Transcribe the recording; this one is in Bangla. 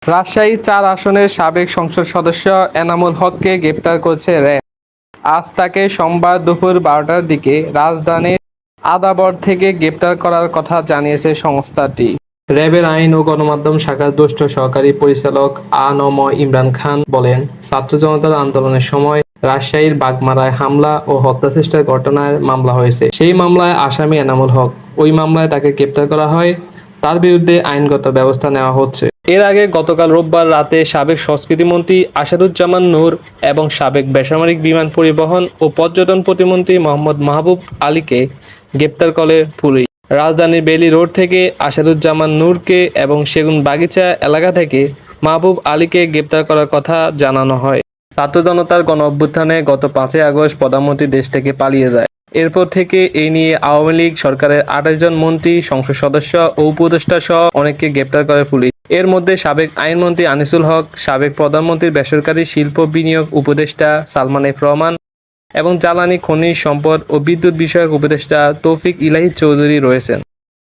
রাজশাহী ৪ আসনের সাবেক সংসদ সদস্য এনামুল হককে গ্রেপ্তার করেছে র্যাব। আজ তাকে সোমবার দুপুর ১২টার দিকে রাজধানীর আদাবর থেকে গ্রেপ্তার করার কথা জানিয়েছে সংস্থাটি। র্যাবের আইন ও গণমাধ্যম শাখার জ্যেষ্ঠ সহকারী পরিচালক আ.ন.ম ইমরান খান বলেন, ছাত্র জনতার আন্দোলনের সময় রাজশাহীর বাগমারায় হামলা ও হত্যাচেষ্টার ঘটনায় মামলা হয়েছে। সেই মামলায় আসামি এনামুল হক। ওই মামলায় তাকে গ্রেপ্তার করা হয়। তার বিরুদ্ধে আইনগত ব্যবস্থা নেওয়া হচ্ছে। এর আগে গতকাল রোববার রাতে সাবেক সংস্কৃতিমন্ত্রী আসাদুজ্জামান নূর এবং সাবেক বেসামরিক বিমান পরিবহন ও পর্যটন প্রতিমন্ত্রী মোহাম্মদ মাহবুব আলীকে গ্রেপ্তার করে পুলিশ। রাজধানীর বেইলি রোড থেকে আসাদুজ্জামান নূরকে এবং সেগুন বাগিচা এলাকা থেকে মাহবুব আলীকে গ্রেপ্তার করার কথা জানানো হয়। ছাত্র জনতার গণ অভ্যুত্থানে গত ৫ই আগস্ট প্রধানমন্ত্রী দেশ থেকে পালিয়ে যায়। এরপর থেকে এই নিয়ে আওয়ামী লীগ সরকারের ২৮ জন মন্ত্রী, সংসদ সদস্য ও উপদেষ্টা সহ অনেককে গ্রেপ্তার করে পুলিশ। এর মধ্যে সাবেক আইনমন্ত্রী আনিসুল হক, সাবেক প্রধানমন্ত্রীর বেসরকারি শিল্প বিনিয়োগ উপদেষ্টা সালমান এফ রহমান এবং জ্বালানি খনিজ সম্পদ ও বিদ্যুৎ বিষয়ক উপদেষ্টা তৌফিক ইলাহি চৌধুরী রয়েছেন।